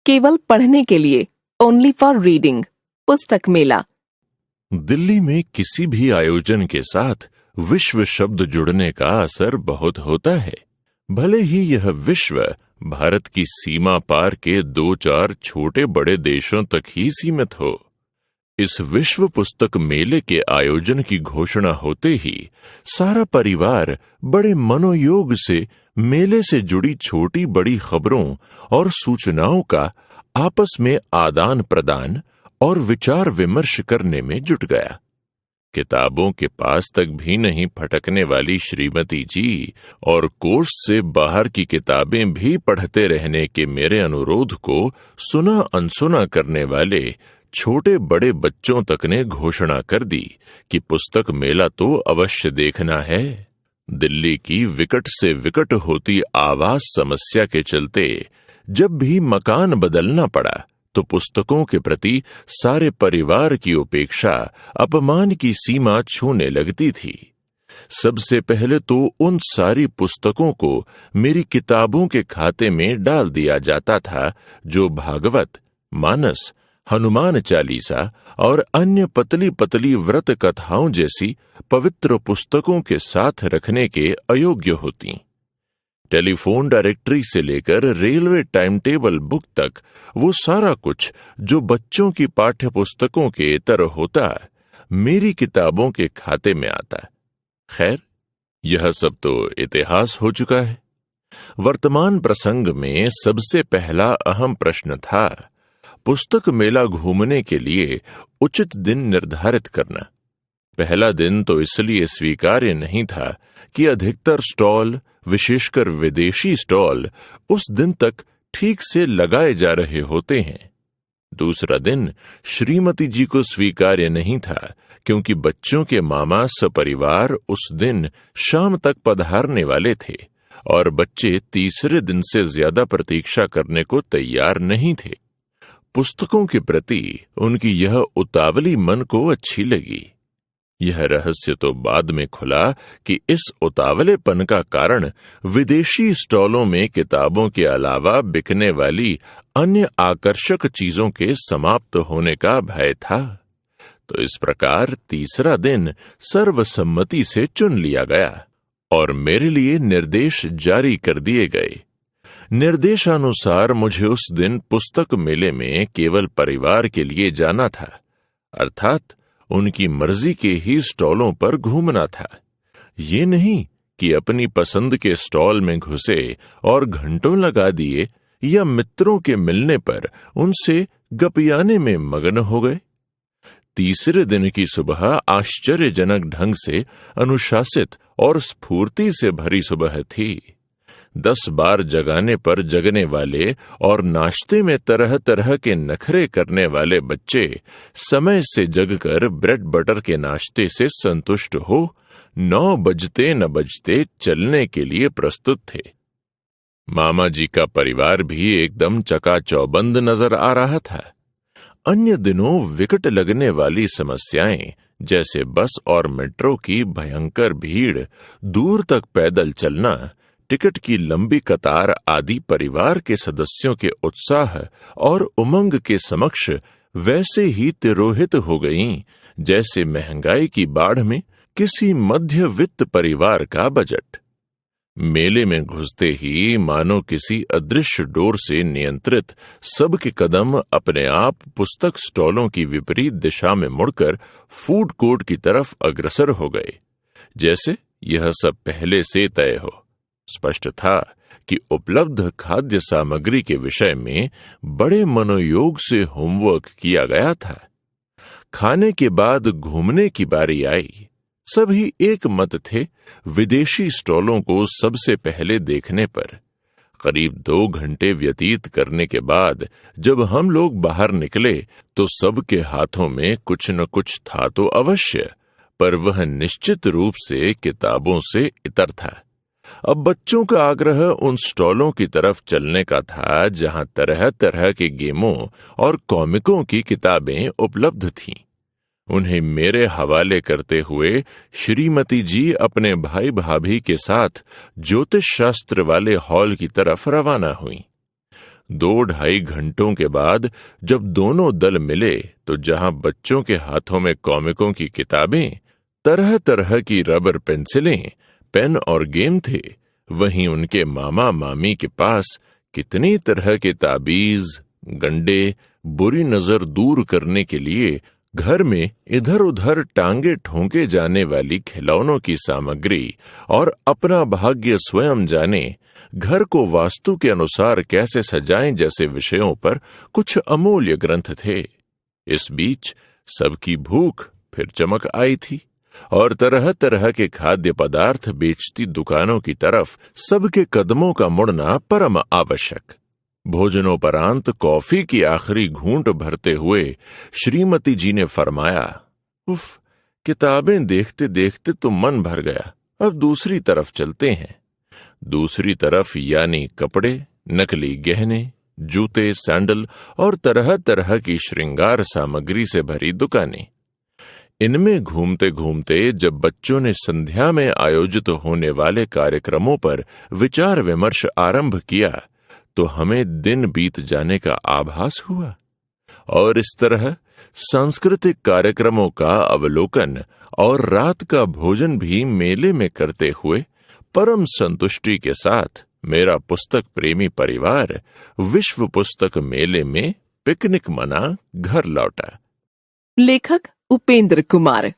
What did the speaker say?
केवल पढ़ने के लिए, ओनली फॉर रीडिंग, पुस्तक मेला। दिल्ली में किसी भी आयोजन के साथ विश्व शब्द जुड़ने का असर बहुत होता है। भले ही यह विश्व भारत की सीमा पार के 2-4 छोटे बड़े देशों तक ही सीमित हो। इस विश्व पुस्तक मेले के आयोजन की घोषणा होते ही सारा परिवार बड़े मनोयोग से मेले से जुड़ी छोटी बड़ी खबरों और सूचनाओं का आपस में आदान प्रदान और विचार विमर्श करने में जुट गया। किताबों के पास तक भी नहीं फटकने वाली श्रीमती जी और कोर्स से बाहर की किताबें भी पढ़ते रहने के मेरे अनुरोध को सुना अनसुना करने वाले छोटे बड़े बच्चों तक ने घोषणा कर दी कि पुस्तक मेला तो अवश्य देखना है। दिल्ली की विकट से विकट होती आवास समस्या के चलते जब भी मकान बदलना पड़ा तो पुस्तकों के प्रति सारे परिवार की उपेक्षा अपमान की सीमा छूने लगती थी। सबसे पहले तो उन सारी पुस्तकों को मेरी किताबों के खाते में डाल दिया जाता था जो भागवत, मानस, हनुमान चालीसा और अन्य पतली पतली व्रत कथाओं जैसी पवित्र पुस्तकों के साथ रखने के अयोग्य होती। टेलीफोन डायरेक्टरी से लेकर रेलवे टाइम टेबल बुक तक वो सारा कुछ जो बच्चों की पाठ्य पुस्तकों के तरह होता मेरी किताबों के खाते में आता। खैर, यह सब तो इतिहास हो चुका है। वर्तमान प्रसंग में सबसे पहला अहम प्रश्न था पुस्तक मेला घूमने के लिए उचित दिन निर्धारित करना। पहला दिन तो इसलिए स्वीकार्य नहीं था कि अधिकतर स्टॉल, विशेषकर विदेशी स्टॉल, उस दिन तक ठीक से लगाए जा रहे होते हैं। दूसरा दिन श्रीमती जी को स्वीकार्य नहीं था क्योंकि बच्चों के मामा सपरिवार उस दिन शाम तक पधारने वाले थे और बच्चे तीसरे दिन से ज्यादा प्रतीक्षा करने को तैयार नहीं थे। पुस्तकों के प्रति उनकी यह उतावली मन को अच्छी लगी। यह रहस्य तो बाद में खुला कि इस उतावलेपन का कारण विदेशी स्टॉलों में किताबों के अलावा बिकने वाली अन्य आकर्षक चीजों के समाप्त होने का भय था। तो इस प्रकार तीसरा दिन सर्वसम्मति से चुन लिया गया और मेरे लिए निर्देश जारी कर दिए गए। निर्देशानुसार मुझे उस दिन पुस्तक मेले में केवल परिवार के लिए जाना था, अर्थात उनकी मर्जी के ही स्टॉलों पर घूमना था। ये नहीं कि अपनी पसंद के स्टॉल में घुसे और घंटों लगा दिए या मित्रों के मिलने पर उनसे गपियाने में मग्न हो गए। तीसरे दिन की सुबह आश्चर्यजनक ढंग से अनुशासित और स्फूर्ति से भरी सुबह थी। 10 बार जगाने पर जगने वाले और नाश्ते में तरह तरह के नखरे करने वाले बच्चे समय से जगकर ब्रेड बटर के नाश्ते से संतुष्ट हो 9 बजते न बजते चलने के लिए प्रस्तुत थे। मामा जी का परिवार भी एकदम चकाचौबंद नजर आ रहा था। अन्य दिनों विकट लगने वाली समस्याएं जैसे बस और मेट्रो की भयंकर भीड़, दूर तक पैदल चलना, टिकट की लंबी कतार आदि परिवार के सदस्यों के उत्साह और उमंग के समक्ष वैसे ही तिरोहित हो गईं जैसे महंगाई की बाढ़ में किसी मध्य वित्त परिवार का बजट। मेले में घुसते ही मानो किसी अदृश्य डोर से नियंत्रित सबके कदम अपने आप पुस्तक स्टॉलों की विपरीत दिशा में मुड़कर फूड कोर्ट की तरफ अग्रसर हो गए, जैसे यह सब पहले से तय हो। स्पष्ट था कि उपलब्ध खाद्य सामग्री के विषय में बड़े मनोयोग से होमवर्क किया गया था। खाने के बाद घूमने की बारी आई। सभी एक मत थे विदेशी स्टॉलों को सबसे पहले देखने पर। करीब 2 घंटे व्यतीत करने के बाद जब हम लोग बाहर निकले तो सबके हाथों में कुछ न कुछ था तो अवश्य, पर वह निश्चित रूप से किताबों से इतर था। अब बच्चों का आग्रह उन स्टॉलों की तरफ चलने का था जहां तरह तरह के गेमों और कॉमिकों की किताबें उपलब्ध थीं। उन्हें मेरे हवाले करते हुए श्रीमती जी अपने भाई भाभी के साथ ज्योतिष शास्त्र वाले हॉल की तरफ रवाना हुई। 2-2.5 घंटों के बाद जब दोनों दल मिले तो जहां बच्चों के हाथों में कॉमिकों की किताबें, तरह तरह की रबर पेंसिलें, पेन और गेम थे, वहीं उनके मामा मामी के पास कितनी तरह के ताबीज, गंडे, बुरी नजर दूर करने के लिए घर में इधर उधर टांगे ठोंके जाने वाली खिलौनों की सामग्री और अपना भाग्य स्वयं जाने, घर को वास्तु के अनुसार कैसे सजाएं जैसे विषयों पर कुछ अमूल्य ग्रंथ थे। इस बीच सबकी भूख फिर चमक आई थी और तरह तरह के खाद्य पदार्थ बेचती दुकानों की तरफ सबके कदमों का मुड़ना परम आवश्यक। भोजनोपरांत कॉफी की आखिरी घूंट भरते हुए श्रीमती जी ने फरमाया, उफ, किताबें देखते देखते तो मन भर गया, अब दूसरी तरफ चलते हैं। दूसरी तरफ यानी कपड़े, नकली गहने, जूते, सैंडल और तरह तरह की श्रृंगार सामग्री से भरी दुकानें। इनमें घूमते घूमते जब बच्चों ने संध्या में आयोजित होने वाले कार्यक्रमों पर विचार विमर्श आरंभ किया तो हमें दिन बीत जाने का आभास हुआ और इस तरह सांस्कृतिक कार्यक्रमों का अवलोकन और रात का भोजन भी मेले में करते हुए परम संतुष्टि के साथ मेरा पुस्तक प्रेमी परिवार विश्व पुस्तक मेले में पिकनिक मना घर लौटा। लेखक उपेंद्र कुमार।